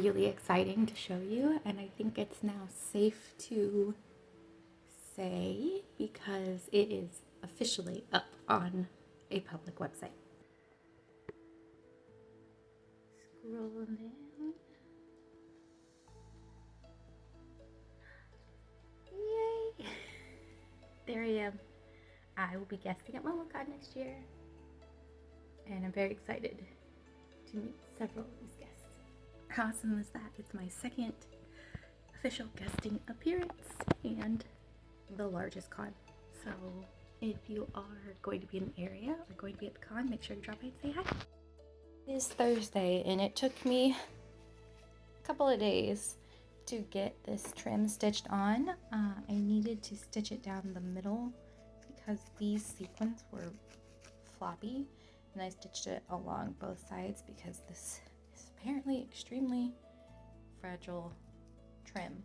really exciting to show you, and I think it's now safe to say because it is officially up on a public website. Scroll down. Yay! There I am. I will be guesting at MomoCon next year, and I'm very excited to meet several of these guests. How awesome is that? It's my second official guesting appearance and the largest con. So if you are going to be in the area or going to be at the con, make sure to drop by and say hi. It is Thursday, and it took me a couple of days to get this trim stitched on. I needed to stitch it down the middle because these sequins were floppy, and I stitched it along both sides because this is apparently extremely fragile trim.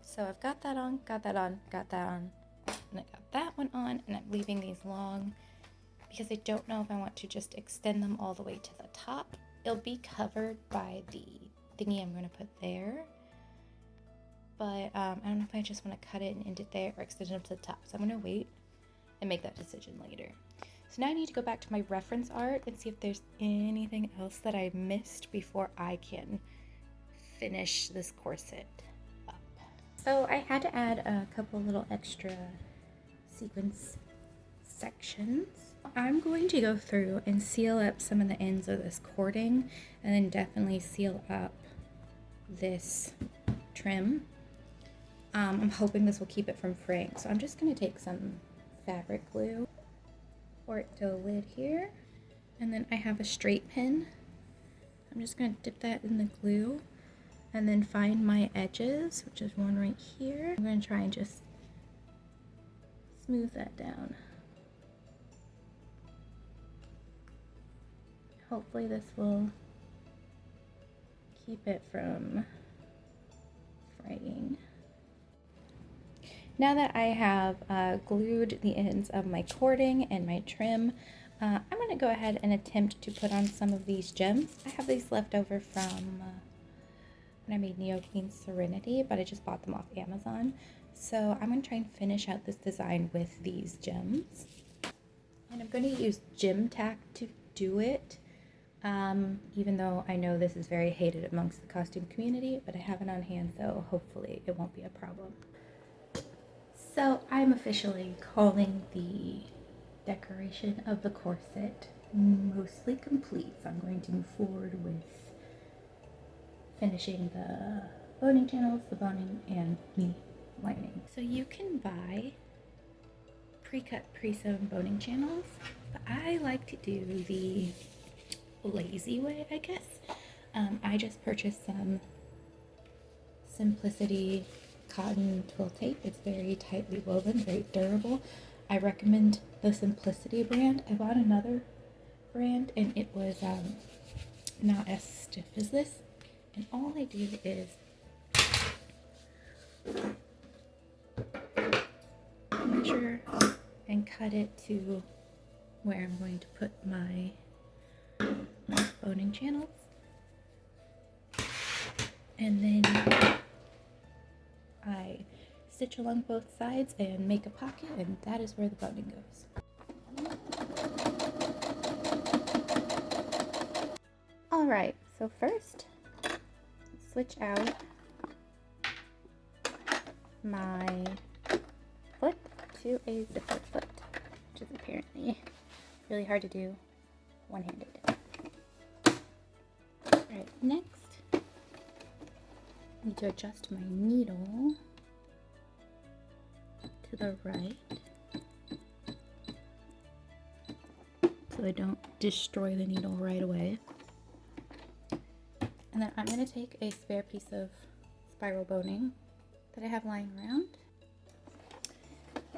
So I've got that on, got that on, got that on, and I got that one on, and I'm leaving these long because I don't know if I want to just extend them all the way to the top. It'll be covered by the thingy I'm going to put there, but I don't know if I just want to cut it and end it there or extend it to the top. So I'm going to wait and make that decision later. So now I need to go back to my reference art and see if there's anything else that I missed before I can finish this corset up. So I had to add a couple little extra sequence sections. I'm going to go through and seal up some of the ends of this cording, and then definitely seal up this trim. I'm hoping this will keep it from fraying, so I'm just going to take some fabric glue, pour it to the lid here, and then I have a straight pin. I'm just going to dip that in the glue and then find my edges, which is one right here. I'm going to try and just smooth that down. Hopefully this will keep it from fraying. Now that I have glued the ends of my cording and my trim, I'm going to go ahead and attempt to put on some of these gems. I have these left over from when I made Neo Queen Serenity, but I just bought them off Amazon. So I'm going to try and finish out this design with these gems. And I'm going to use gem tack to do it, even though I know this is very hated amongst the costume community, but I have it on hand, so hopefully it won't be a problem. So I'm officially calling the decoration of the corset mostly complete. So I'm going to move forward with finishing the boning channels, the boning, and the lining. So you can buy pre-cut, pre-sewn boning channels, but I like to do the lazy way, I guess. I just purchased some Simplicity cotton twill tape. It's very tightly woven, very durable. I recommend the Simplicity brand. I bought another brand and it was not as stiff as this. And all I do is measure and cut it to where I'm going to put my boning channels. And then I stitch along both sides and make a pocket, and that is where the boning goes. Alright, so first, switch out my foot to a zipper foot, which is apparently really hard to do one-handed. Alright, next, I need to adjust my needle to the right so I don't destroy the needle right away. And then I'm going to take a spare piece of spiral boning that I have lying around.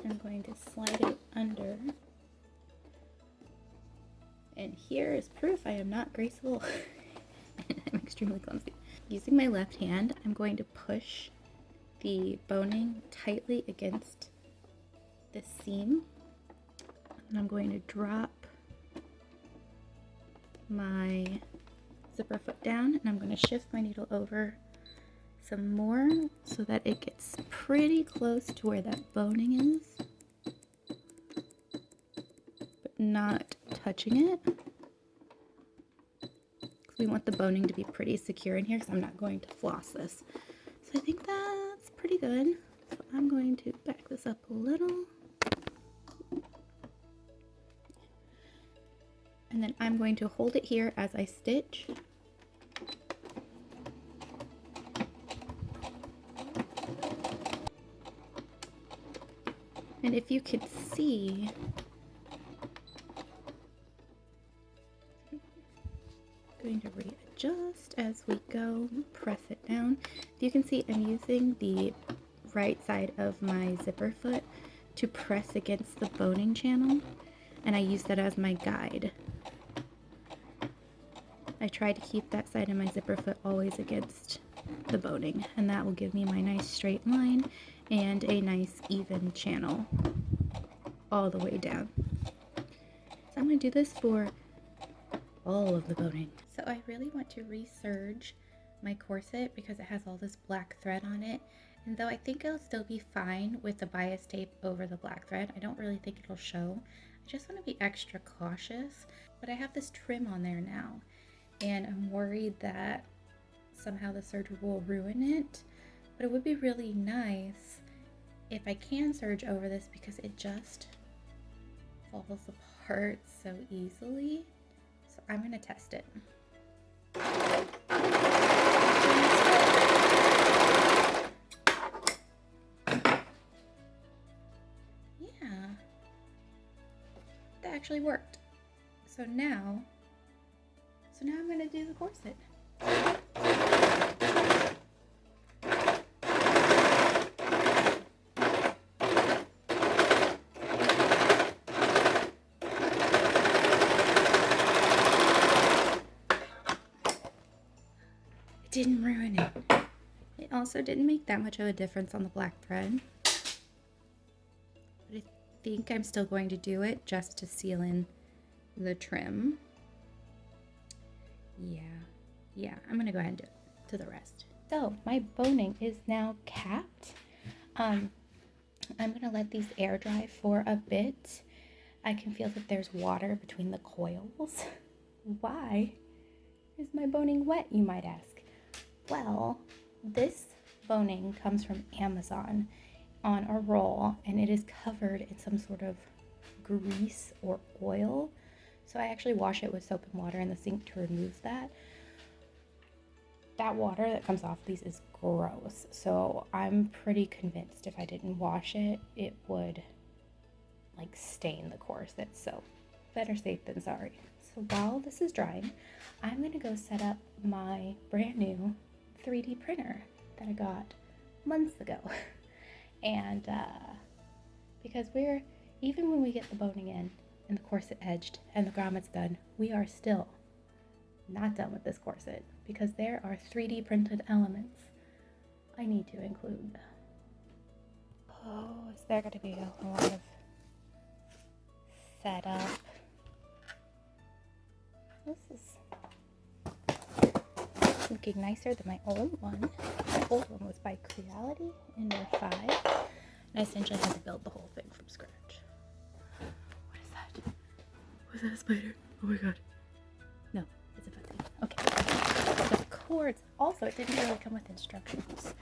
I'm going to slide it under. And here is proof I am not graceful. I'm extremely clumsy. Using my left hand, I'm going to push the boning tightly against the seam. And I'm going to drop my zipper foot down, and I'm going to shift my needle over some more so that it gets pretty close to where that boning is, but not touching it. We want the boning to be pretty secure in here because I'm not going to floss this. So I think that's pretty good. So I'm going to back this up a little. And then I'm going to hold it here as I stitch. And if you could see, I'm going to readjust as we go, press it down. If you can see, I'm using the right side of my zipper foot to press against the boning channel, and I use that as my guide. I try to keep that side of my zipper foot always against the boning, and that will give me my nice straight line and a nice even channel all the way down. So I'm going to do this for all of the boning. So I really want to reserge my corset because it has all this black thread on it, and though I think it'll still be fine with the bias tape over the black thread, I don't really think it'll show. I just want to be extra cautious, but I have this trim on there now, and I'm worried that somehow the serge will ruin it, but it would be really nice if I can serge over this because it just falls apart so easily. So I'm going to test it. Yeah, that actually worked. So now I'm going to do the corset. Didn't ruin it. It also didn't make that much of a difference on the black thread. But I think I'm still going to do it just to seal in the trim. Yeah, I'm gonna go ahead and do it to the rest. So my boning is now capped. I'm gonna let these air dry for a bit. I can feel that there's water between the coils. Why is my boning wet, you might ask? Well, this boning comes from Amazon on a roll, and it is covered in some sort of grease or oil. So I actually wash it with soap and water in the sink to remove that. That water that comes off these is gross. So I'm pretty convinced if I didn't wash it, it would like stain the corset. So better safe than sorry. So while this is drying, I'm gonna go set up my brand new 3D printer that I got months ago. And because even when we get the boning in and the corset edged and the grommet's done, we are still not done with this corset because there are 3D printed elements I need to include. Oh, is there going to be a lot of setup? This is looking nicer than my old one. My old one was by Creality in their 5. And I essentially had to build the whole thing from scratch. What is that? Was that a spider? Oh my god. No, it's a fuzzy. Okay. The cords. Also, it didn't really come with instructions.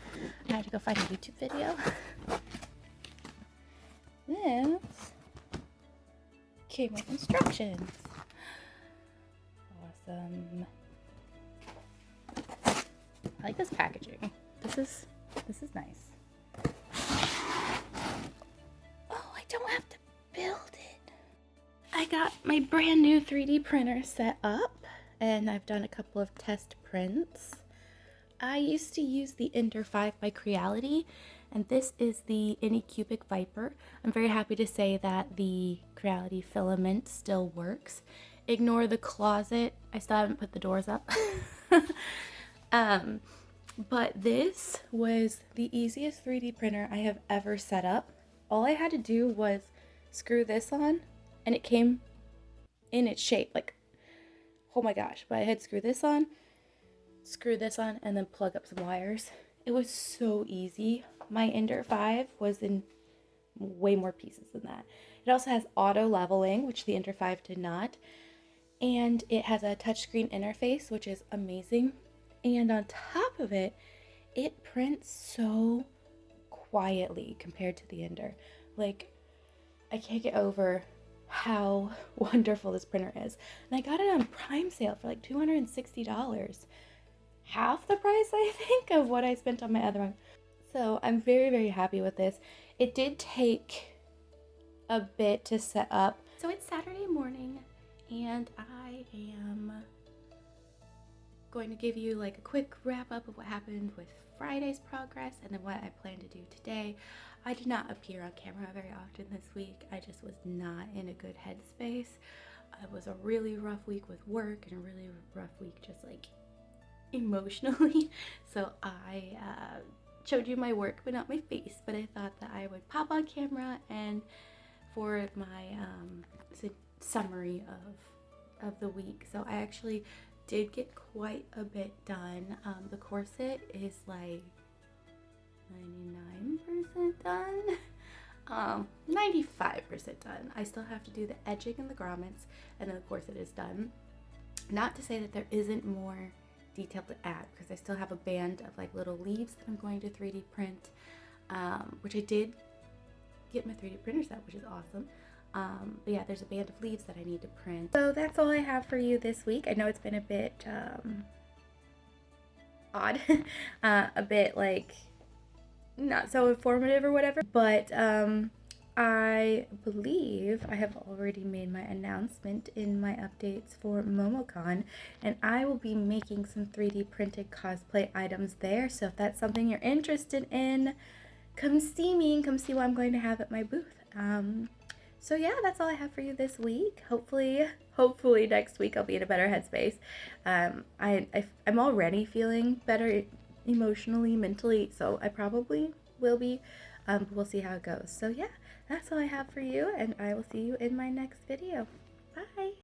I had to go find a YouTube video. This came with instructions. Awesome. I like this packaging. This is nice. Oh, I don't have to build it. I got my brand new 3D printer set up, and I've done a couple of test prints. I used to use the Ender 5 by Creality, and this is the Anycubic Viper. I'm very happy to say that the Creality filament still works. Ignore the closet. I still haven't put the doors up. But this was the easiest 3D printer I have ever set up. All I had to do was screw this on, and it came in its shape. Like, oh my gosh. But I had to screw this on, screw this on and then plug up some wires. It was so easy. My Ender 5 was in way more pieces than that. It also has auto leveling, which the Ender 5 did not. And it has a touchscreen interface, which is amazing. And on top of it, it prints so quietly compared to the Ender. Like, I can't get over how wonderful this printer is. And I got it on Prime sale for like $260. Half the price, I think, of what I spent on my other one. So I'm very, very happy with this. It did take a bit to set up. So it's Saturday morning, and I am going to give you like a quick wrap up of what happened with Friday's progress and then what I plan to do today. I did not appear on camera very often this week. I just was not in a good headspace. It was a really rough week with work and a really rough week just like emotionally. So I showed you my work but not my face, but I thought that I would pop on camera and for my summary of the week. So I actually did get quite a bit done. The corset is like 99% done, 95% done. I still have to do the edging and the grommets, and then the corset is done. Not to say that there isn't more detail to add, because I still have a band of like little leaves that I'm going to 3D print, which I did get my 3D printer set, which is awesome. But yeah, there's a band of leaves that I need to print. So that's all I have for you this week. I know it's been a bit odd, a bit like not so informative or whatever, but I believe I have already made my announcement in my updates for MomoCon, and I will be making some 3D printed cosplay items there. So if that's something you're interested in, come see me and come see what I'm going to have at my booth. So yeah, that's all I have for you this week. Hopefully next week I'll be in a better headspace. I'm already feeling better emotionally, mentally, so I probably will be. But we'll see how it goes. So yeah, that's all I have for you, and I will see you in my next video. Bye!